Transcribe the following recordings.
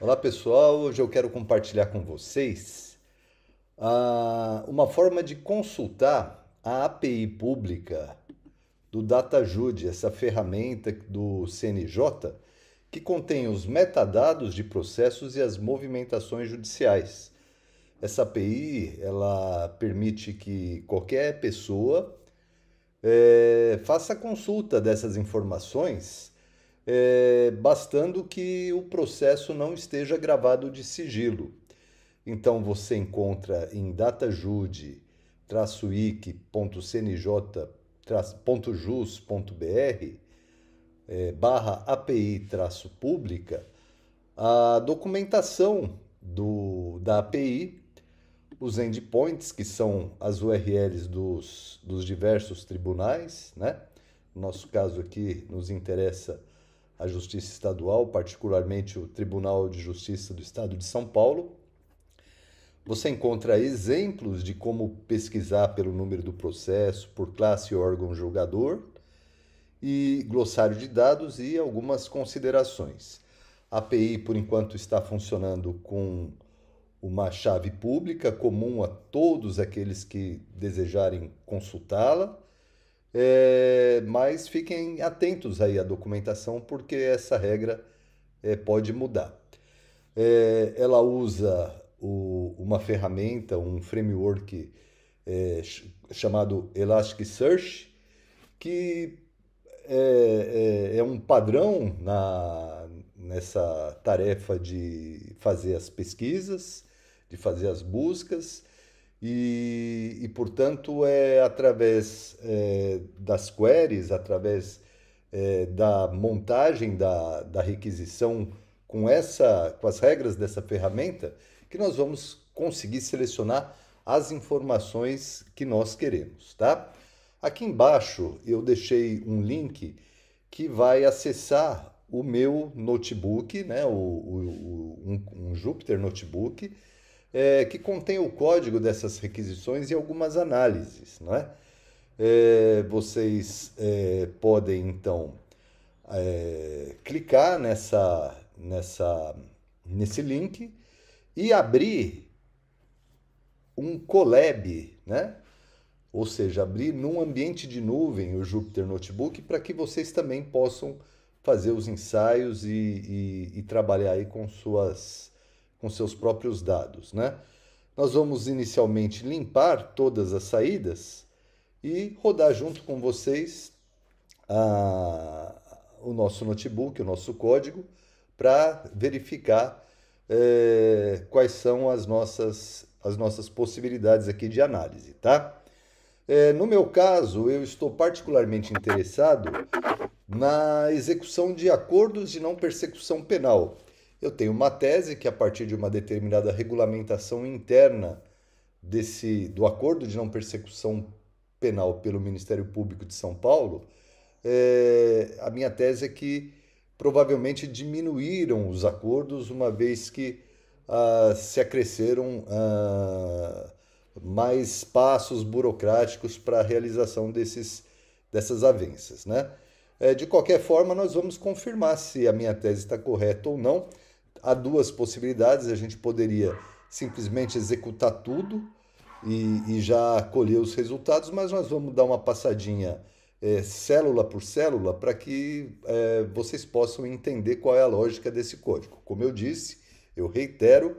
Olá pessoal, hoje eu quero compartilhar com vocês uma forma de consultar a API pública do DataJude, essa ferramenta do CNJ que contém os metadados de processos e as movimentações judiciais. Essa API ela permite que qualquer pessoa faça consulta dessas informações, bastando que o processo não esteja gravado de sigilo. Então você encontra em datajude-wiki.cnj.jus.br barra API-pública a documentação da API, os endpoints, que são as URLs dos diversos tribunais, né? No nosso caso aqui nos interessa a Justiça Estadual, particularmente o Tribunal de Justiça do Estado de São Paulo. Você encontra exemplos de como pesquisar pelo número do processo, por classe e órgão julgador, e glossário de dados e algumas considerações. A API, por enquanto, está funcionando com uma chave pública comum a todos aqueles que desejarem consultá-la, mas fiquem atentos aí à documentação, porque essa regra pode mudar. Ela usa uma ferramenta, um framework chamado Elasticsearch, que é um padrão nessa tarefa de fazer as pesquisas, de fazer as buscas, portanto, é através das queries, através da montagem da requisição com as regras dessa ferramenta, que nós vamos conseguir selecionar as informações que nós queremos, tá? Aqui embaixo eu deixei um link que vai acessar o meu notebook, né, um Jupyter Notebook, que contém o código dessas requisições e algumas análises, né? Vocês podem então clicar nesse link e abrir um Colab, né? Ou seja, abrir num ambiente de nuvem o Jupyter Notebook para que vocês também possam fazer os ensaios e trabalhar aí com seus próprios dados, né? Nós vamos inicialmente limpar todas as saídas e rodar junto com vocês a, o nosso notebook, o nosso código, para verificar quais são as nossas possibilidades aqui de análise, tá? No meu caso, eu estou particularmente interessado na execução de acordos de não persecução penal. Eu tenho uma tese que, a partir de uma determinada regulamentação interna do acordo de não persecução penal pelo Ministério Público de São Paulo, a minha tese é que provavelmente diminuíram os acordos, uma vez que se acresceram mais passos burocráticos para a realização dessas avanças, né? De qualquer forma, nós vamos confirmar se a minha tese está correta ou não. Há duas possibilidades: a gente poderia simplesmente executar tudo e já colher os resultados, mas nós vamos dar uma passadinha célula por célula para que vocês possam entender qual é a lógica desse código. Como eu disse, eu reitero,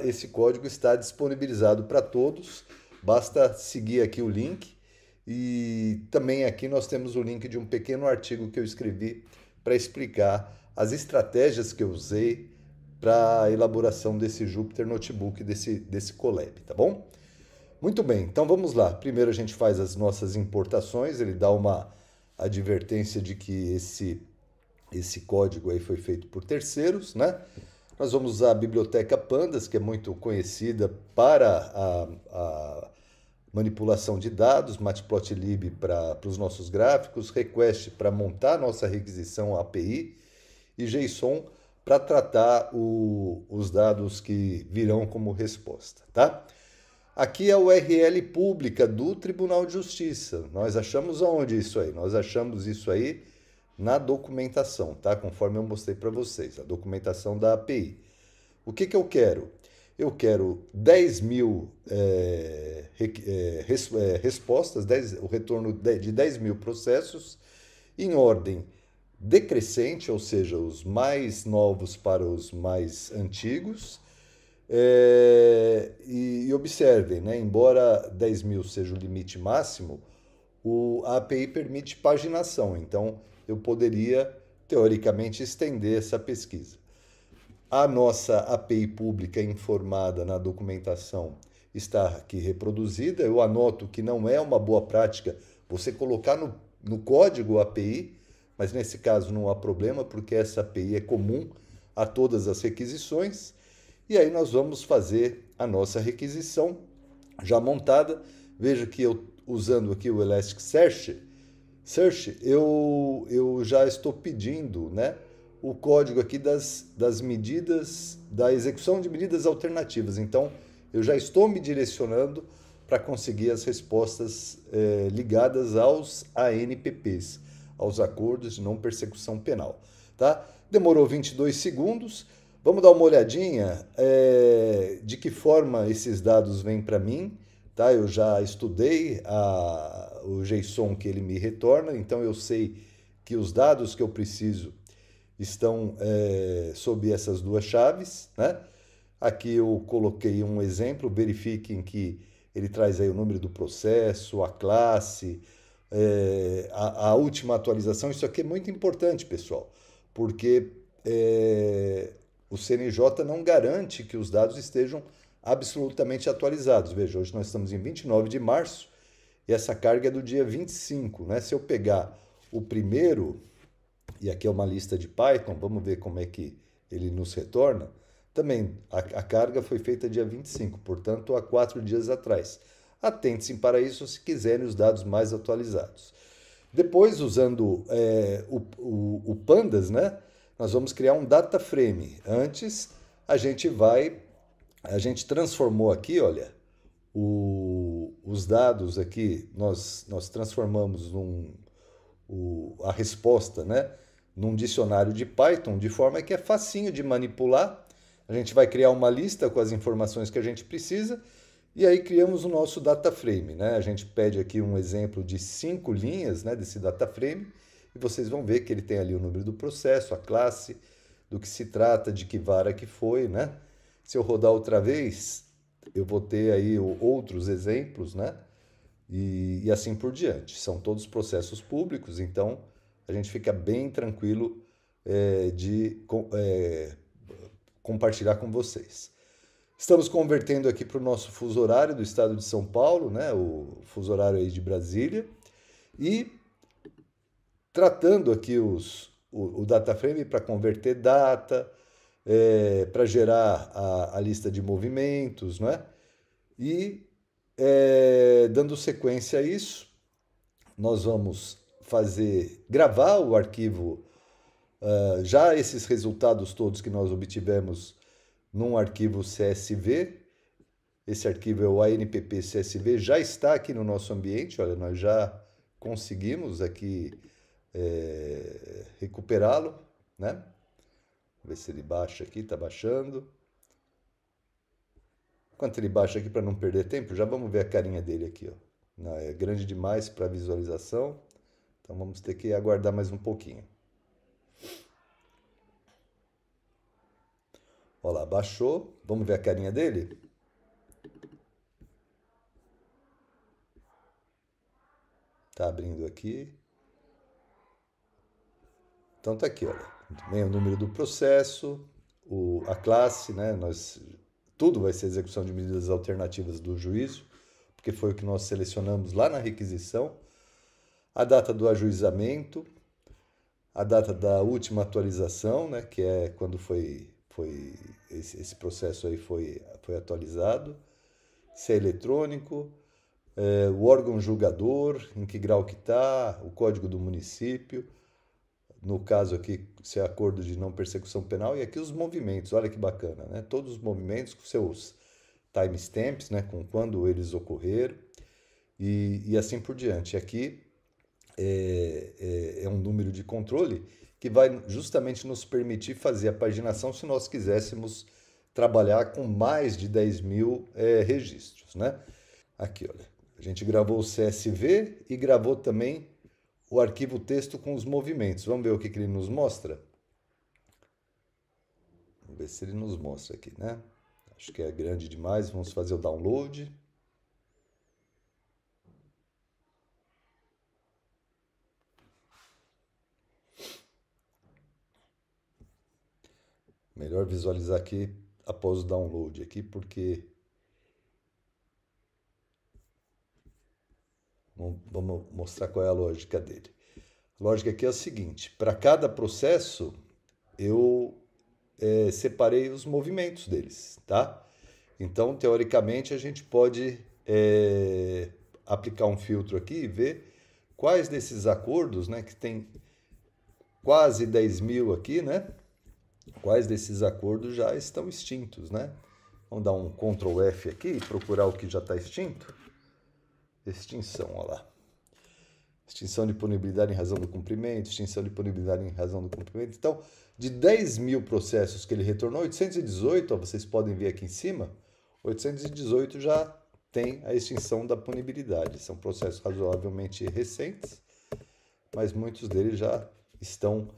esse código está disponibilizado para todos, basta seguir aqui o link. E também aqui nós temos o link de um pequeno artigo que eu escrevi para explicar as estratégias que eu usei para a elaboração desse Jupyter Notebook, desse Colab, tá bom? Muito bem, então vamos lá. Primeiro a gente faz as nossas importações, ele dá uma advertência de que esse código aí foi feito por terceiros, né? Nós vamos usar a biblioteca Pandas, que é muito conhecida para a manipulação de dados, Matplotlib para os nossos gráficos, Request para montar nossa requisição API e JSON para tratar os dados que virão como resposta, tá? Aqui é a URL pública do Tribunal de Justiça. Nós achamos aonde isso aí? Nós achamos isso aí na documentação, tá? Conforme eu mostrei para vocês, a documentação da API. O que eu quero? Eu quero 10.000 respostas, o retorno de 10.000 processos em ordem decrescente, ou seja, os mais novos para os mais antigos. E observem, né? Embora 10.000 seja o limite máximo, a API permite paginação, então eu poderia, teoricamente, estender essa pesquisa. A nossa API pública informada na documentação está aqui reproduzida. Eu anoto que não é uma boa prática você colocar no código API, mas nesse caso não há problema, porque essa API é comum a todas as requisições. E aí nós vamos fazer a nossa requisição já montada. Veja que eu, usando aqui o Elasticsearch, eu já estou pedindo, né, o código aqui das medidas, da execução de medidas alternativas. Então, eu já estou me direcionando para conseguir as respostas ligadas aos ANPPs, aos Acordos de Não Persecução Penal. Tá? Demorou 22 segundos. Vamos dar uma olhadinha de que forma esses dados vêm para mim. Tá? Eu já estudei o JSON que ele me retorna, então eu sei que os dados que eu preciso estão sob essas duas chaves, né? Aqui eu coloquei um exemplo, verifiquem que ele traz aí o número do processo, a classe, a última atualização. Isso aqui é muito importante, pessoal, porque o CNJ não garante que os dados estejam absolutamente atualizados. Veja, hoje nós estamos em 29 de março e essa carga é do dia 25, né? Se eu pegar o primeiro, e aqui é uma lista de Python, vamos ver como é que ele nos retorna. Também a carga foi feita dia 25, portanto, há 4 dias atrás. Atentem-se para isso se quiserem os dados mais atualizados. Depois, usando o Pandas, né, nós vamos criar um data frame. Antes, a gente transformou aqui, olha, os dados aqui, nós transformamos a resposta, né, num dicionário de Python, de forma que é facinho de manipular. A gente vai criar uma lista com as informações que a gente precisa e aí criamos o nosso data frame, né? A gente pede aqui um exemplo de 5 linhas, né, desse data frame e vocês vão ver que ele tem ali o número do processo, a classe, do que se trata, de que vara que foi, né? Se eu rodar outra vez, eu vou ter aí outros exemplos, né? E assim por diante. São todos processos públicos, então a gente fica bem tranquilo de compartilhar com vocês. Estamos convertendo aqui para o nosso fuso horário do estado de São Paulo, né? O fuso horário aí de Brasília, e tratando aqui o data frame para converter data, para gerar a lista de movimentos, né? E dando sequência a isso, nós vamos gravar o arquivo, já esses resultados todos que nós obtivemos num arquivo CSV. Esse arquivo é o ANPP CSV, já está aqui no nosso ambiente, olha, nós já conseguimos aqui recuperá-lo, né? Vamos ver se ele baixa aqui, está baixando. Enquanto ele baixa aqui para não perder tempo, já vamos ver a carinha dele aqui, ó. Não, é grande demais para visualização, então vamos ter que aguardar mais um pouquinho. Olha lá, baixou. Vamos ver a carinha dele? Tá abrindo aqui. Então tá aqui, olha. Vem o número do processo, a classe, né? Tudo vai ser execução de medidas alternativas do juízo, porque foi o que nós selecionamos lá na requisição. A data do ajuizamento, a data da última atualização, né? Que é quando esse processo aí foi atualizado. Se é eletrônico, o órgão julgador, em que grau que está, o código do município, no caso aqui, se é acordo de não persecução penal, e aqui os movimentos, olha que bacana, né? Todos os movimentos com seus timestamps, né? Com quando eles ocorreram, e assim por diante. Aqui é um número de controle, que vai justamente nos permitir fazer a paginação se nós quiséssemos trabalhar com mais de 10.000 registros, né? Aqui, olha, a gente gravou o CSV e gravou também o arquivo texto com os movimentos. Vamos ver o que ele nos mostra? Vamos ver se ele nos mostra aqui, né? Acho que é grande demais, vamos fazer o download. Melhor visualizar aqui após o download aqui, porque vamos mostrar qual é a lógica dele. A lógica aqui é a seguinte: para cada processo eu separei os movimentos deles, tá? Então, teoricamente, a gente pode aplicar um filtro aqui e ver quais desses acordos, né, que tem quase 10.000 aqui, né? Quais desses acordos já estão extintos, né? Vamos dar um Ctrl F aqui e procurar o que já está extinto. Extinção, olha lá. Extinção de punibilidade em razão do cumprimento, extinção de punibilidade em razão do cumprimento. Então, de 10.000 processos que ele retornou, 818, ó, vocês podem ver aqui em cima, 818 já tem a extinção da punibilidade. São processos razoavelmente recentes, mas muitos deles já estão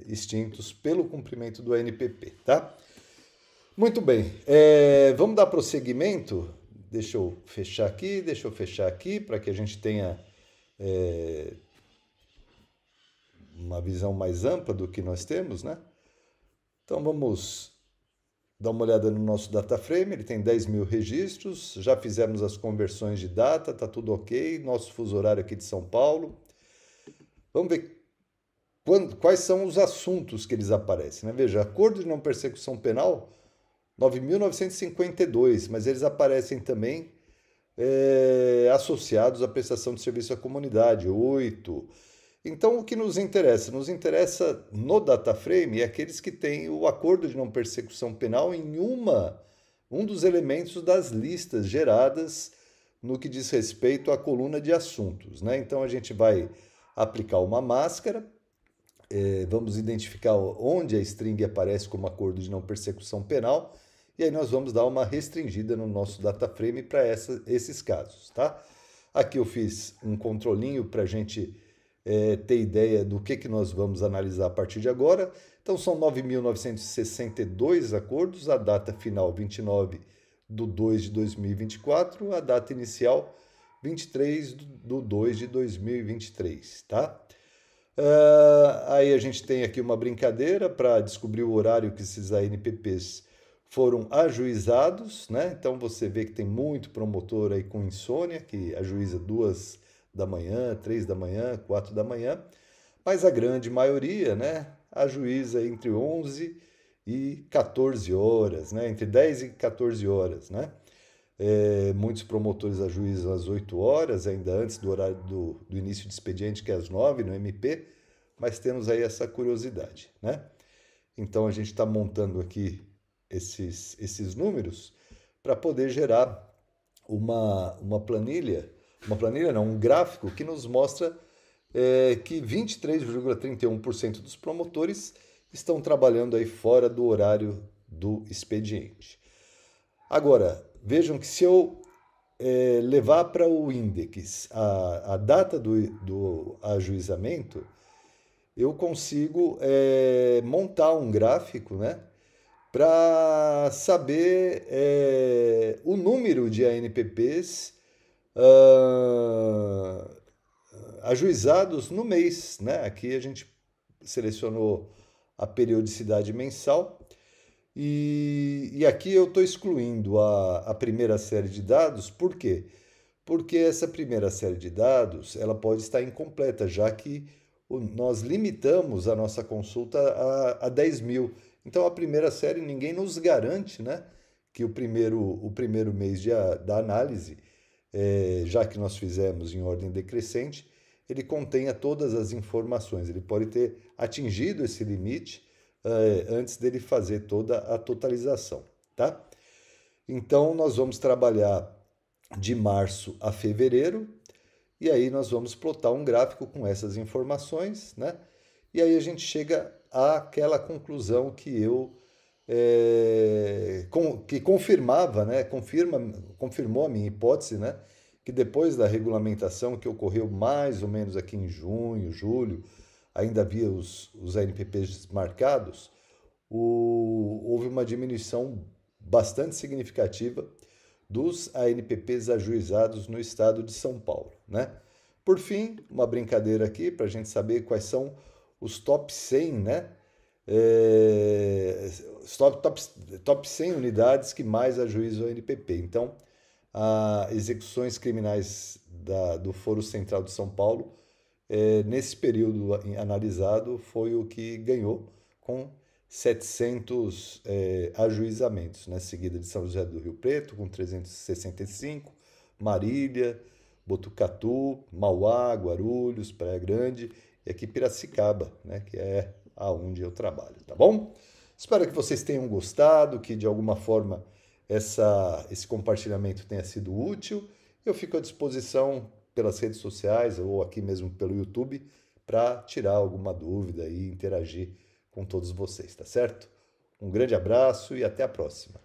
extintos pelo cumprimento do ANPP, tá? Muito bem, vamos dar prosseguimento. Deixa eu fechar aqui, para que a gente tenha uma visão mais ampla do que nós temos, né? Então vamos dar uma olhada no nosso data frame, ele tem 10.000 registros, já fizemos as conversões de data, tá tudo ok, nosso fuso horário aqui de São Paulo. Vamos ver quais são os assuntos que eles aparecem, né? Veja, acordo de não persecução penal, 9.952, mas eles aparecem também associados à prestação de serviço à comunidade, 8. Então, o que nos interessa? Nos interessa no data frame aqueles que têm o acordo de não persecução penal em um dos elementos das listas geradas no que diz respeito à coluna de assuntos, né? Então, a gente vai aplicar uma máscara, vamos identificar onde a string aparece como acordo de não persecução penal, e aí nós vamos dar uma restringida no nosso data frame para esses casos, tá? Aqui eu fiz um controlinho para a gente ter ideia do que nós vamos analisar a partir de agora. Então são 9.962 acordos, a data final 29/2/2024, a data inicial 23/2/2023, tá? Aí a gente tem aqui uma brincadeira para descobrir o horário que esses ANPPs foram ajuizados, né? Então você vê que tem muito promotor aí com insônia, que ajuiza 2 da manhã, 3 da manhã, 4 da manhã, mas a grande maioria, né, ajuiza entre 11 e 14 horas, né? Entre 10 e 14 horas, né? Muitos promotores ajuizam às 8 horas, ainda antes do horário do início de expediente, que é às 9 no MP, mas temos aí essa curiosidade, né? Então a gente está montando aqui esses números para poder gerar uma planilha não, um gráfico que nos mostra que 23,31% dos promotores estão trabalhando aí fora do horário do expediente. Agora, vejam que se eu levar para o index a data do ajuizamento, eu consigo montar um gráfico, né, para saber o número de ANPPs ajuizados no mês, né? Aqui a gente selecionou a periodicidade mensal e aqui eu estou excluindo a primeira série de dados. Por quê? Porque essa primeira série de dados ela pode estar incompleta, já que nós limitamos a nossa consulta a 10.000. Então a primeira série ninguém nos garante, né, que o primeiro mês da análise, já que nós fizemos em ordem decrescente, ele contenha todas as informações. Ele pode ter atingido esse limite antes dele fazer toda a totalização, tá? Então, nós vamos trabalhar de março a fevereiro e aí nós vamos plotar um gráfico com essas informações, né? E aí a gente chega àquela conclusão que que confirmava, né? Confirmou a minha hipótese, né? Que depois da regulamentação que ocorreu mais ou menos aqui em junho, julho, ainda havia os ANPPs marcados, houve uma diminuição bastante significativa dos ANPPs ajuizados no estado de São Paulo, né? Por fim, uma brincadeira aqui para a gente saber quais são os top 100, né? Os top 100 unidades que mais ajuizam o ANPP. Então, as execuções criminais do Foro Central de São Paulo, nesse período analisado, foi o que ganhou, com 700 ajuizamentos, né? Seguida de São José do Rio Preto, com 365, Marília, Botucatu, Mauá, Guarulhos, Praia Grande e aqui Piracicaba, né? Que é aonde eu trabalho, tá bom? Espero que vocês tenham gostado, que de alguma forma esse compartilhamento tenha sido útil. Eu fico à disposição pelas redes sociais ou aqui mesmo pelo YouTube para tirar alguma dúvida e interagir com todos vocês, tá certo? Um grande abraço e até a próxima.